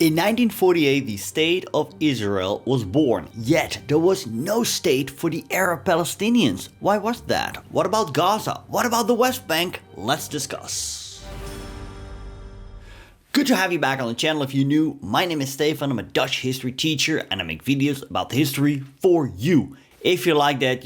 In 1948, the State of Israel was born, yet there was no state for the Arab Palestinians. Why was that? What about Gaza? What about the West Bank? Let's discuss. Good to have you back on the channel. If you're new, my name is Stefan, I'm a Dutch history teacher and I make videos about history for you. If you like that,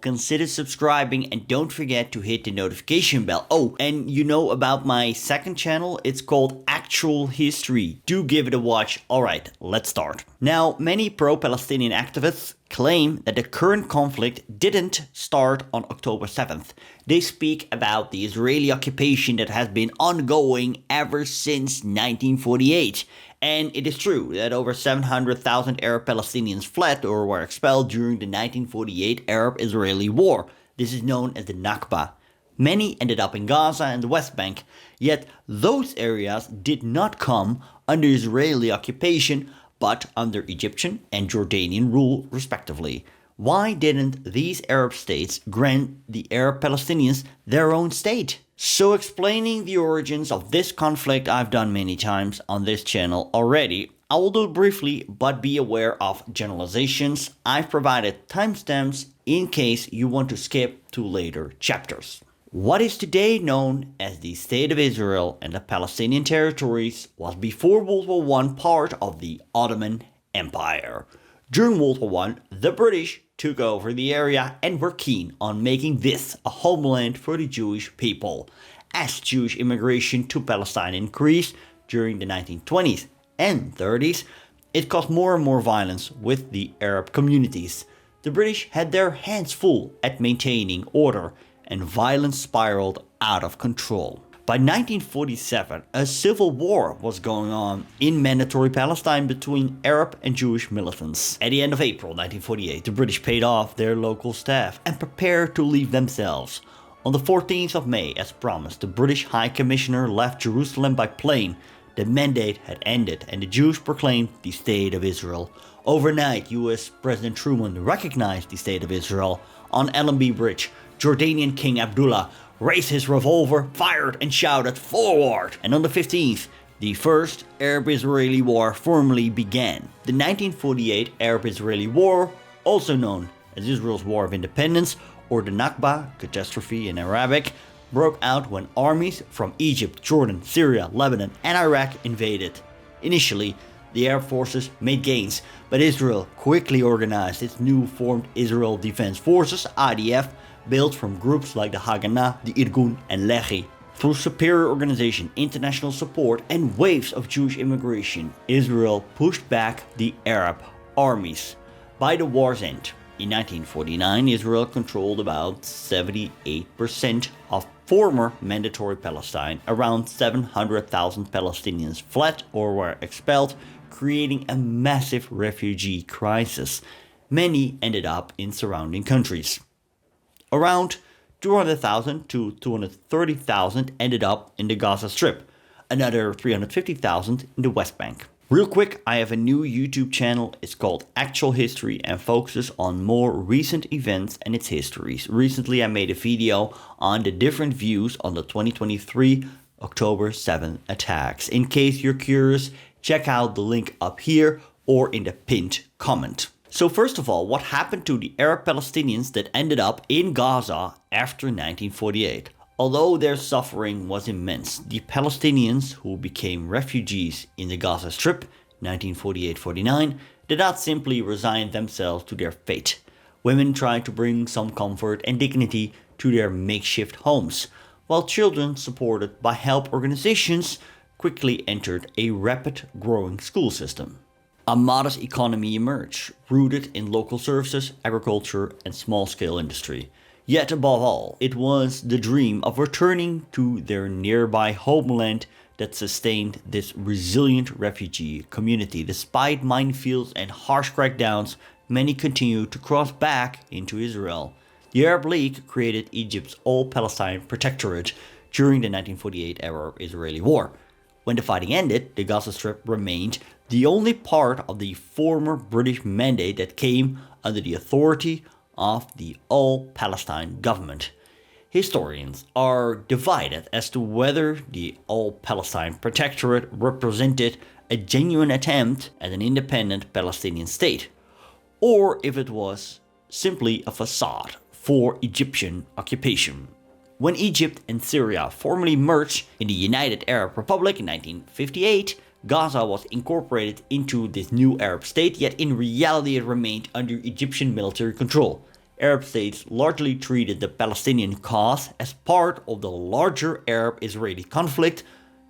consider subscribing and don't forget to hit the notification bell. Oh, and about my second channel, it's called Actual History. Do give it a watch. Alright, let's start. Now, many pro-Palestinian activists claim that the current conflict didn't start on October 7th. They speak about the Israeli occupation that has been ongoing ever since 1948. And it is true that over 700,000 Arab Palestinians fled or were expelled during the 1948 Arab-Israeli War. This is known as the Nakba. Many ended up in Gaza and the West Bank, yet those areas did not come under Israeli occupation, but under Egyptian and Jordanian rule respectively. Why didn't these Arab states grant the Arab Palestinians their own state? So explaining the origins of this conflict I've done many times on this channel already. I will do it briefly, but be aware of generalizations. I've provided timestamps in case you want to skip to later chapters. What is today known as the State of Israel and the Palestinian territories was before World War I part of the Ottoman Empire. During World War I, the British took over the area and were keen on making this a homeland for the Jewish people. As Jewish immigration to Palestine increased during the 1920s and 30s, it caused more and more violence with the Arab communities. The British had their hands full at maintaining order, and violence spiraled out of control. By 1947, a civil war was going on in Mandatory Palestine between Arab and Jewish militants. At the end of April 1948, the British paid off their local staff and prepared to leave themselves. On the 14th of May, as promised, the British High Commissioner left Jerusalem by plane. The mandate had ended and the Jews proclaimed the State of Israel. Overnight, US President Truman recognized the State of Israel. On Allenby Bridge, Jordanian King Abdullah raised his revolver, fired and shouted, "Forward!" And on the 15th, the First Arab-Israeli War formally began. The 1948 Arab-Israeli War, also known as Israel's War of Independence, or the Nakba, catastrophe in Arabic, broke out when armies from Egypt, Jordan, Syria, Lebanon and Iraq invaded. Initially, the Arab forces made gains, but Israel quickly organized its new formed Israel Defense Forces, IDF, built from groups like the Haganah, the Irgun and Lehi. Through superior organization, international support and waves of Jewish immigration, Israel pushed back the Arab armies. By the war's end, in 1949, Israel controlled about 78% of former Mandatory Palestine. Around 700,000 Palestinians fled or were expelled, creating a massive refugee crisis. Many ended up in surrounding countries. Around 200,000 to 230,000 ended up in the Gaza Strip, another 350,000 in the West Bank. Real quick, I have a new YouTube channel. It's called Actual History and focuses on more recent events and its histories. Recently, I made a video on the different views on the 2023 October 7 attacks. In case you're curious, check out the link up here or in the pinned comment. So first of all, what happened to the Arab Palestinians that ended up in Gaza after 1948? Although their suffering was immense, the Palestinians who became refugees in the Gaza Strip 1948-49 did not simply resign themselves to their fate. Women tried to bring some comfort and dignity to their makeshift homes, while children supported by help organizations quickly entered a rapid growing school system. A modest economy emerged, rooted in local services, agriculture and small-scale industry. Yet above all, it was the dream of returning to their nearby homeland that sustained this resilient refugee community. Despite minefields and harsh crackdowns, many continued to cross back into Israel. The Arab League created Egypt's All-Palestine Protectorate during the 1948 Arab-Israeli War. When the fighting ended, the Gaza Strip remained the only part of the former British mandate that came under the authority of the All-Palestine government. Historians are divided as to whether the All-Palestine Protectorate represented a genuine attempt at an independent Palestinian state, or if it was simply a facade for Egyptian occupation. When Egypt and Syria formally merged in the United Arab Republic in 1958, Gaza was incorporated into this new Arab state, yet in reality it remained under Egyptian military control. Arab states largely treated the Palestinian cause as part of the larger Arab-Israeli conflict,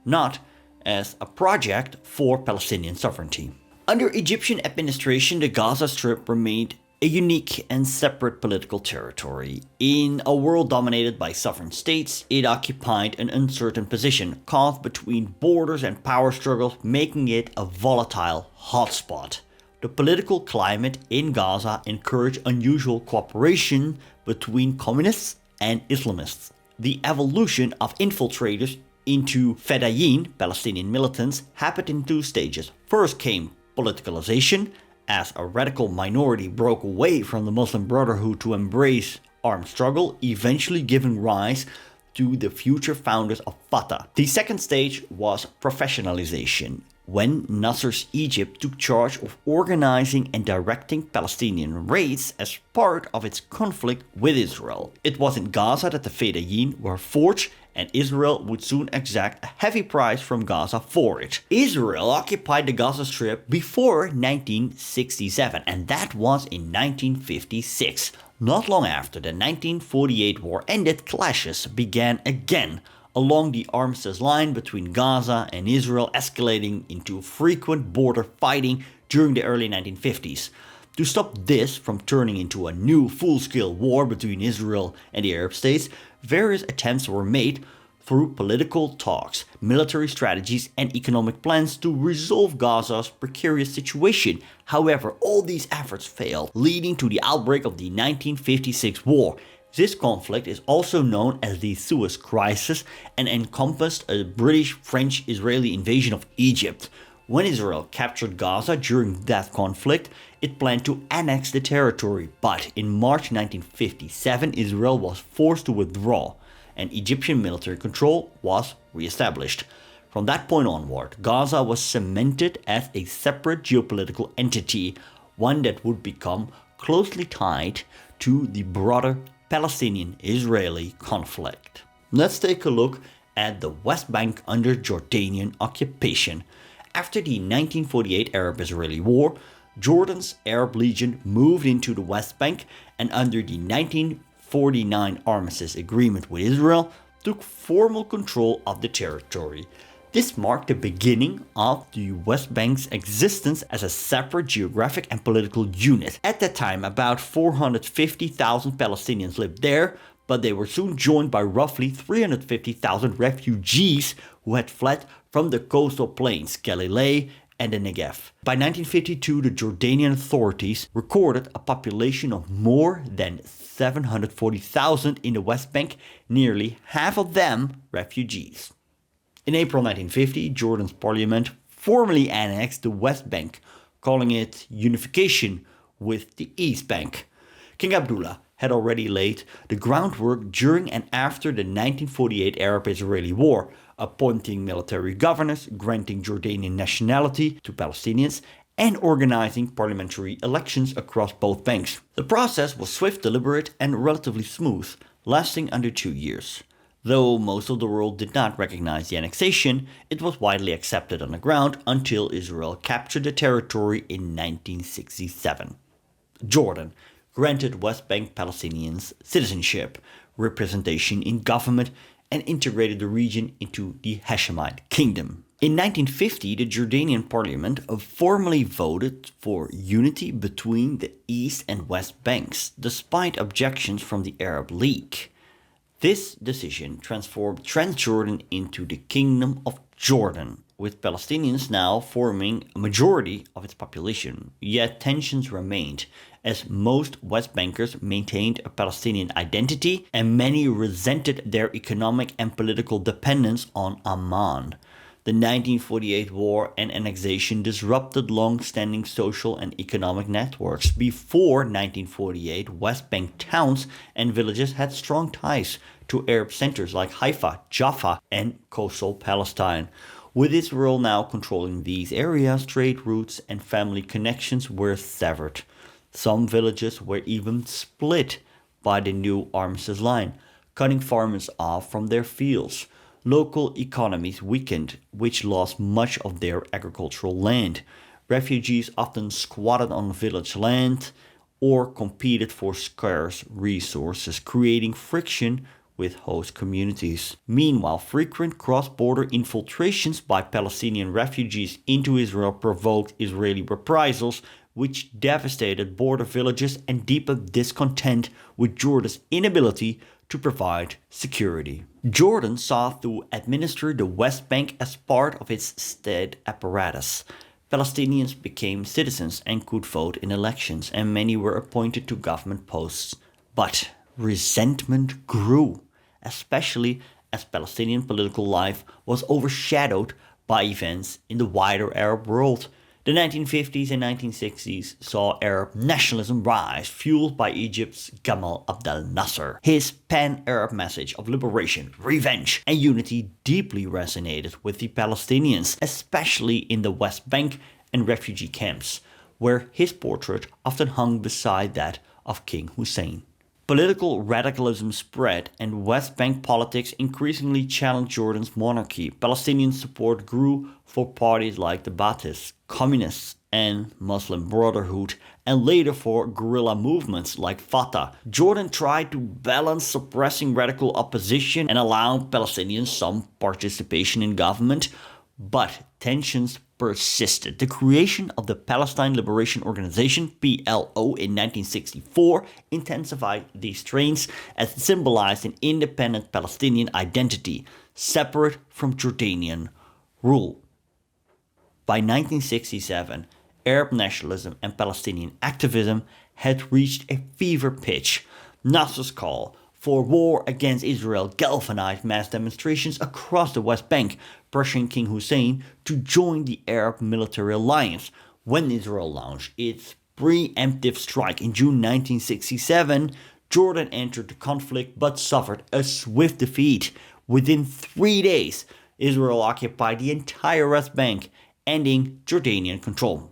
not as a project for Palestinian sovereignty. Under Egyptian administration, the Gaza Strip remained a unique and separate political territory. In a world dominated by sovereign states, it occupied an uncertain position, caught between borders and power struggles, making it a volatile hotspot. The political climate in Gaza encouraged unusual cooperation between communists and Islamists. The evolution of infiltrators into Fedayeen, Palestinian militants, happened in two stages. First came politicalization, as a radical minority broke away from the Muslim Brotherhood to embrace armed struggle, eventually giving rise to the future founders of Fatah. The second stage was professionalization, when Nasser's Egypt took charge of organizing and directing Palestinian raids as part of its conflict with Israel. It was in Gaza that the Fedayeen were forged, and Israel would soon exact a heavy price from Gaza for it. Israel occupied the Gaza Strip before 1967, and that was in 1956. Not long after the 1948 war ended, clashes began again along the armistice line between Gaza and Israel, escalating into frequent border fighting during the early 1950s. To stop this from turning into a new full-scale war between Israel and the Arab states, various attempts were made through political talks, military strategies, and economic plans to resolve Gaza's precarious situation. However, all these efforts failed, leading to the outbreak of the 1956 war. This conflict is also known as the Suez Crisis and encompassed a British-French-Israeli invasion of Egypt. When Israel captured Gaza during that conflict, it planned to annex the territory, but in March 1957 Israel was forced to withdraw, and Egyptian military control was re-established. From that point onward, Gaza was cemented as a separate geopolitical entity, one that would become closely tied to the broader Palestinian-Israeli conflict. Let's take a look at the West Bank under Jordanian occupation. After the 1948 Arab-Israeli War, Jordan's Arab Legion moved into the West Bank, and under the 1949 Armistice Agreement with Israel, took formal control of the territory. This marked the beginning of the West Bank's existence as a separate geographic and political unit. At that time, about 450,000 Palestinians lived there, but they were soon joined by roughly 350,000 refugees who had fled from the coastal plains, Galilee and the Negev. By 1952, the Jordanian authorities recorded a population of more than 740,000 in the West Bank, nearly half of them refugees. In April 1950, Jordan's parliament formally annexed the West Bank, calling it unification with the East Bank. King Abdullah had already laid the groundwork during and after the 1948 Arab-Israeli War, appointing military governors, granting Jordanian nationality to Palestinians, and organizing parliamentary elections across both banks. The process was swift, deliberate, and relatively smooth, lasting under 2 years. Though most of the world did not recognize the annexation, it was widely accepted on the ground until Israel captured the territory in 1967. Jordan granted West Bank Palestinians citizenship, representation in government, and integrated the region into the Hashemite Kingdom. In 1950, the Jordanian parliament formally voted for unity between the East and West Banks, despite objections from the Arab League. This decision transformed Transjordan into the Kingdom of Jordan, with Palestinians now forming a majority of its population. Yet tensions remained, as most West Bankers maintained a Palestinian identity, and many resented their economic and political dependence on Amman. The 1948 war and annexation disrupted long-standing social and economic networks. Before 1948, West Bank towns and villages had strong ties to Arab centers like Haifa, Jaffa, and coastal Palestine. With Israel now controlling these areas, trade routes and family connections were severed. Some villages were even split by the new armistice line, cutting farmers off from their fields. Local economies weakened, which lost much of their agricultural land. Refugees often squatted on village land or competed for scarce resources, creating friction with host communities. Meanwhile, frequent cross-border infiltrations by Palestinian refugees into Israel provoked Israeli reprisals, which devastated border villages and deepened discontent with Jordan's inability to provide security. Jordan sought to administer the West Bank as part of its state apparatus. Palestinians became citizens and could vote in elections, and many were appointed to government posts. But resentment grew, especially as Palestinian political life was overshadowed by events in the wider Arab world. The 1950s and 1960s saw Arab nationalism rise, fueled by Egypt's Gamal Abdel Nasser. His pan-Arab message of liberation, revenge, and unity deeply resonated with the Palestinians, especially in the West Bank and refugee camps, where his portrait often hung beside that of King Hussein. Political radicalism spread, and West Bank politics increasingly challenged Jordan's monarchy. Palestinian support grew for parties like the Ba'athist, Communists, and Muslim Brotherhood, and later for guerrilla movements like Fatah. Jordan tried to balance suppressing radical opposition and allowing Palestinians some participation in government, but tensions persisted. The creation of the Palestine Liberation Organization, PLO, in 1964 intensified these strains as it symbolized an independent Palestinian identity, separate from Jordanian rule. By 1967, Arab nationalism and Palestinian activism had reached a fever pitch. Nasser's call for war against Israel galvanized mass demonstrations across the West Bank, pressuring King Hussein to join the Arab military alliance. When Israel launched its preemptive strike in June 1967, Jordan entered the conflict but suffered a swift defeat. Within 3 days, Israel occupied the entire West Bank, ending Jordanian control.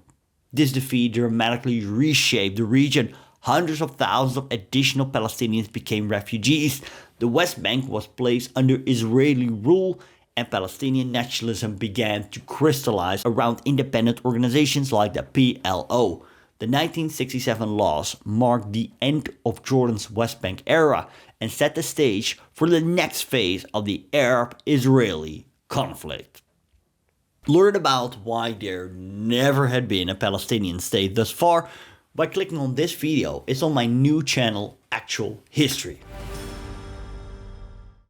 This defeat dramatically reshaped the region. Hundreds of thousands of additional Palestinians became refugees. The West Bank was placed under Israeli rule, and Palestinian nationalism began to crystallize around independent organizations like the PLO. The 1967 laws marked the end of Jordan's West Bank era and set the stage for the next phase of the Arab-Israeli conflict. Learn about why there never had been a Palestinian state thus far by clicking on this video. It's on my new channel, Actual History.